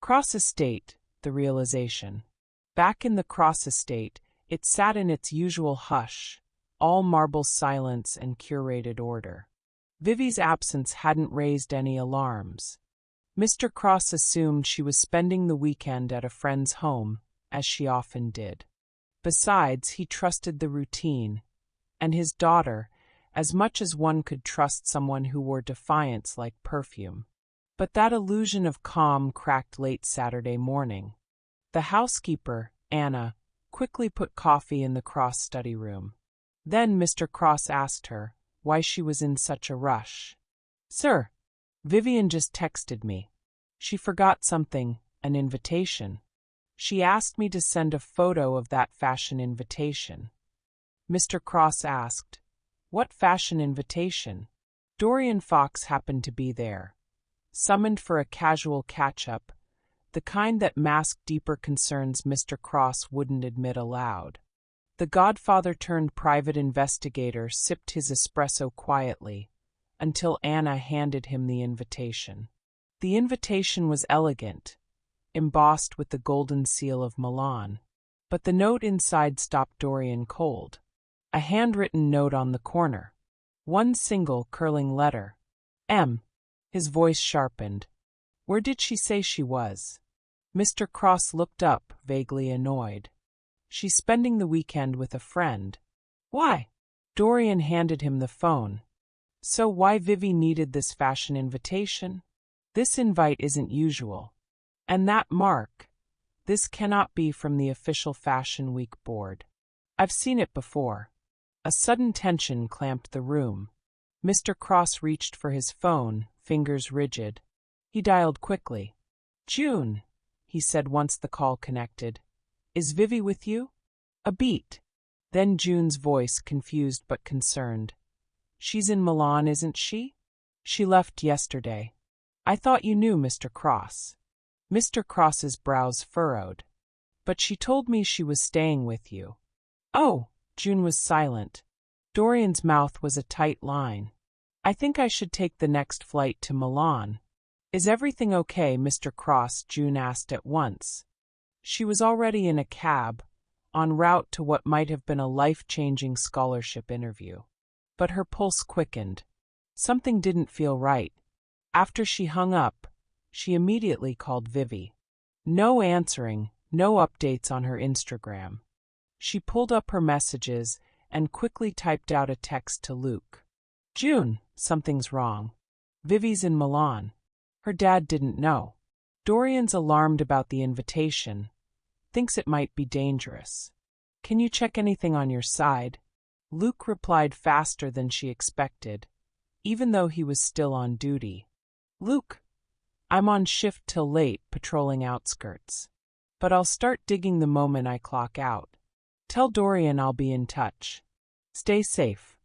Cross Estate, the realization. Back in the Cross Estate, it sat in its usual hush, all marble silence and curated order. Vivi's absence hadn't raised any alarms. Mr. Cross assumed she was spending the weekend at a friend's home, as she often did. Besides, he trusted the routine, and his daughter, as much as one could trust someone who wore defiance like perfume. But that illusion of calm cracked late Saturday morning. The housekeeper, Anna, quickly put coffee in the Cross study room. Then Mr. Cross asked her why she was in such a rush. "Sir, Vivian just texted me. She forgot something, an invitation. She asked me to send a photo of that fashion invitation." Mr. Cross asked, "What fashion invitation?" Dorian Fox happened to be there, summoned for a casual catch-up, the kind that masked deeper concerns Mr. Cross wouldn't admit aloud. The godfather-turned-private investigator sipped his espresso quietly, until Anna handed him the invitation. The invitation was elegant, embossed with the golden seal of Milan, but the note inside stopped Dorian cold. A handwritten note on the corner. One single curling letter. M. His voice sharpened. Where did she say she was? Mr. Cross looked up, vaguely annoyed. She's spending the weekend with a friend. Why? Dorian handed him the phone. So why Vivi needed this fashion invitation? This invite isn't usual. And that mark. This cannot be from the official Fashion Week board. I've seen it before. A sudden tension clamped the room. Mr. Cross reached for his phone, fingers rigid. He dialed quickly. "June," he said once the call connected. "Is Vivi with you?" A beat. Then June's voice, confused but concerned. "She's in Milan, isn't she? She left yesterday. I thought you knew, Mr. Cross." Mr. Cross's brows furrowed. "But she told me she was staying with you." "Oh." June was silent. Dorian's mouth was a tight line. "I think I should take the next flight to Milan." "Is everything okay, Mr. Cross?" June asked at once. She was already in a cab, en route to what might have been a life-changing scholarship interview. But her pulse quickened. Something didn't feel right. After she hung up, she immediately called Vivi. No answering, no updates on her Instagram. She pulled up her messages and quickly typed out a text to Luke. "June, something's wrong. Vivi's in Milan." Her dad didn't know. Dorian's alarmed about the invitation. Thinks it might be dangerous. "Can you check anything on your side?" Luke replied faster than she expected, even though he was still on duty. "Luke, I'm on shift till late, patrolling outskirts. But I'll start digging the moment I clock out. Tell Dorian I'll be in touch. Stay safe."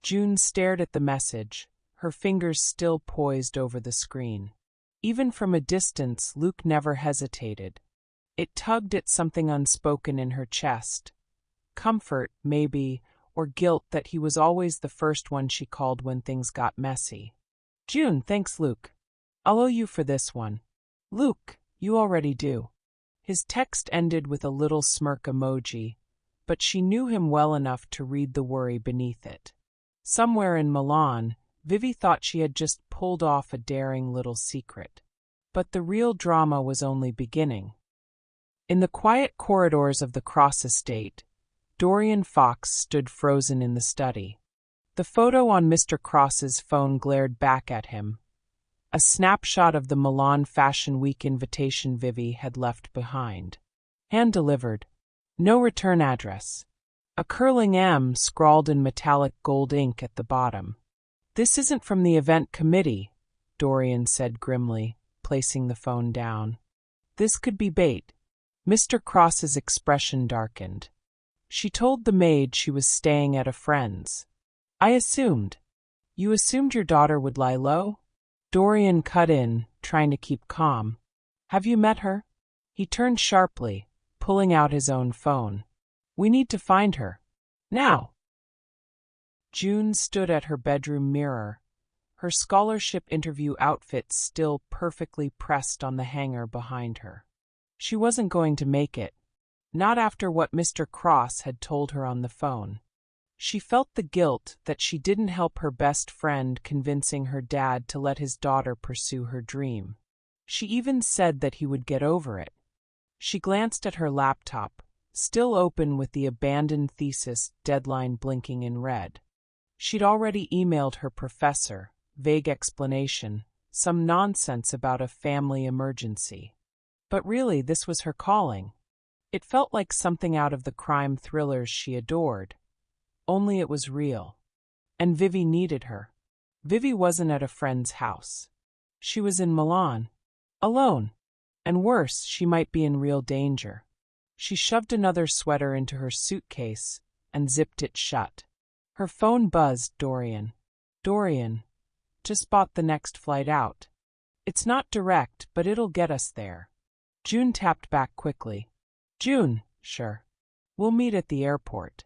June stared at the message, her fingers still poised over the screen. Even from a distance, Luke never hesitated. It tugged at something unspoken in her chest. Comfort, maybe, or guilt that he was always the first one she called when things got messy. "June, thanks, Luke. I'll owe you for this one." "Luke, you already do." His text ended with a little smirk emoji, but she knew him well enough to read the worry beneath it. Somewhere in Milan, Vivi thought she had just pulled off a daring little secret. But the real drama was only beginning. In the quiet corridors of the Cross Estate, Dorian Fox stood frozen in the study. The photo on Mr. Cross's phone glared back at him. A snapshot of the Milan Fashion Week invitation Vivi had left behind. Hand-delivered. No return address. A curling M scrawled in metallic gold ink at the bottom. "This isn't from the event committee," Dorian said grimly, placing the phone down. "This could be bait." Mr. Cross's expression darkened. "She told the maid she was staying at a friend's. I assumed." "You assumed your daughter would lie low?" Dorian cut in, trying to keep calm. "Have you met her?" He turned sharply, pulling out his own phone. "We need to find her. Now!" June stood at her bedroom mirror, her scholarship interview outfit still perfectly pressed on the hanger behind her. She wasn't going to make it, not after what Mr. Cross had told her on the phone. She felt the guilt that she didn't help her best friend convincing her dad to let his daughter pursue her dream. She even said that he would get over it. She glanced at her laptop, still open with the abandoned thesis deadline blinking in red. She'd already emailed her professor, vague explanation, some nonsense about a family emergency. But really, this was her calling. It felt like something out of the crime thrillers she adored. Only it was real. And Vivi needed her. Vivi wasn't at a friend's house. She was in Milan. Alone. And worse, she might be in real danger. She shoved another sweater into her suitcase and zipped it shut. Her phone buzzed. Dorian. Dorian. Just bought the next flight out. It's not direct, but it'll get us there. June tapped back quickly. June, sure. We'll meet at the airport.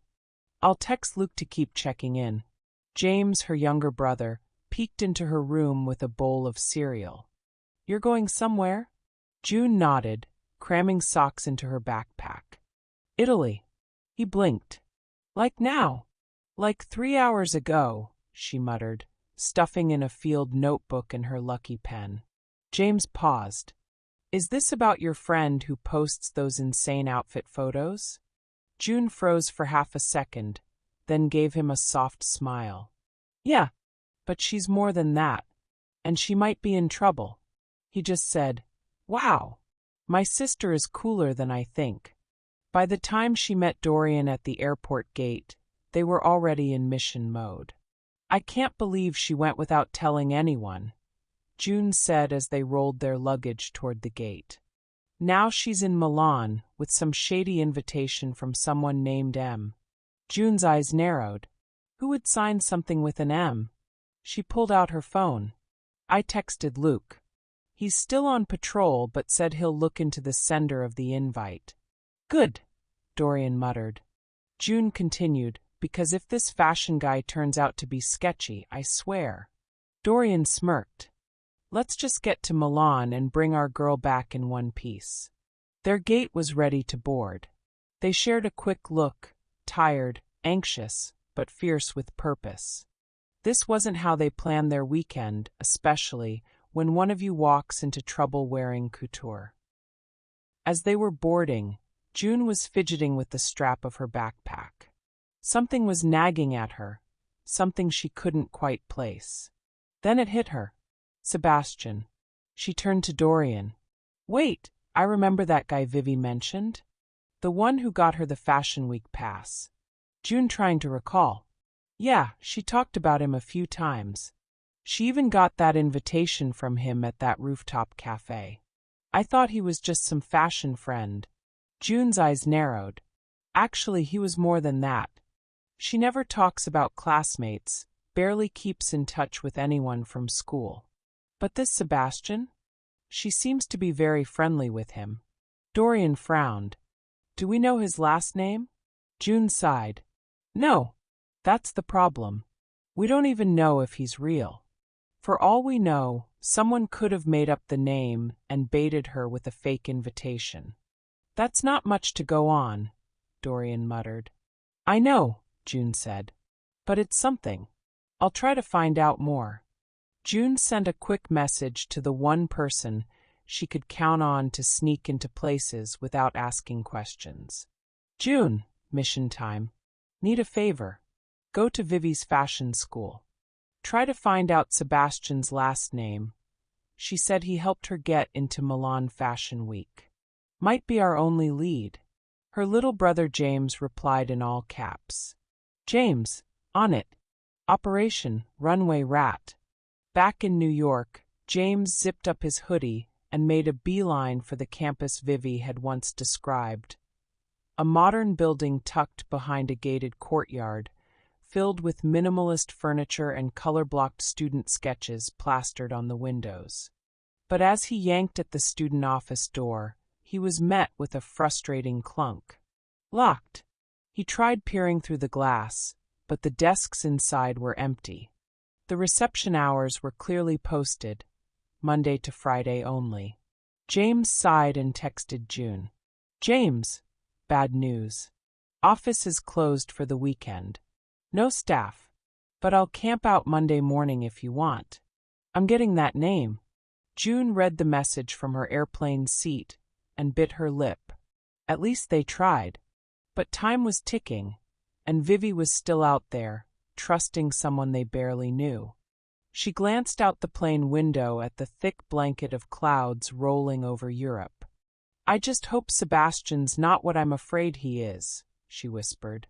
I'll text Luke to keep checking in. James, her younger brother, peeked into her room with a bowl of cereal. You're going somewhere? June nodded, cramming socks into her backpack. Italy. He blinked. Like now? Like 3 hours ago, she muttered, stuffing in a field notebook and her lucky pen. James paused. Is this about your friend who posts those insane outfit photos? June froze for half a second, then gave him a soft smile. Yeah, but she's more than that, and she might be in trouble. He just said, Wow, my sister is cooler than I think. By the time she met Dorian at the airport gate, they were already in mission mode. I can't believe she went without telling anyone, June said as they rolled their luggage toward the gate. Now she's in Milan with some shady invitation from someone named M. June's eyes narrowed. Who would sign something with an M? She pulled out her phone. I texted Luke. He's still on patrol but said he'll look into the sender of the invite. Good, Dorian muttered. June continued, because if this fashion guy turns out to be sketchy, I swear. Dorian smirked. Let's just get to Milan and bring our girl back in one piece. Their gate was ready to board. They shared a quick look, tired, anxious, but fierce with purpose. This wasn't how they planned their weekend, especially when one of you walks into trouble wearing couture. As they were boarding, June was fidgeting with the strap of her backpack. Something was nagging at her, something she couldn't quite place. Then it hit her. Sebastian. She turned to Dorian. Wait, I remember that guy Vivi mentioned. The one who got her the Fashion Week pass. June trying to recall. Yeah, she talked about him a few times. She even got that invitation from him at that rooftop cafe. I thought he was just some fashion friend. June's eyes narrowed. Actually, he was more than that. She never talks about classmates, barely keeps in touch with anyone from school. But this Sebastian? She seems to be very friendly with him. Dorian frowned. Do we know his last name? June sighed. No, that's the problem. We don't even know if he's real. For all we know, someone could have made up the name and baited her with a fake invitation. That's not much to go on, Dorian muttered. I know, June said. But it's something. I'll try to find out more. June sent a quick message to the one person she could count on to sneak into places without asking questions. June, mission time. Need a favor. Go to Vivi's fashion school. Try to find out Sebastian's last name. She said he helped her get into Milan Fashion Week. Might be our only lead. Her little brother James replied in all caps. James, on it. Operation Runway Rat. Back in New York, James zipped up his hoodie and made a beeline for the campus Vivi had once described. A modern building tucked behind a gated courtyard, filled with minimalist furniture and color-blocked student sketches plastered on the windows. But as he yanked at the student office door, he was met with a frustrating clunk. Locked. He tried peering through the glass, but the desks inside were empty. The reception hours were clearly posted, Monday to Friday only. James sighed and texted June. James, bad news. Office is closed for the weekend. No staff, but I'll camp out Monday morning if you want. I'm getting that name. June read the message from her airplane seat and bit her lip. At least they tried. But time was ticking, and Vivi was still out there, trusting someone they barely knew. She glanced out the plane window at the thick blanket of clouds rolling over Europe. I just hope Sebastian's not what I'm afraid he is, she whispered.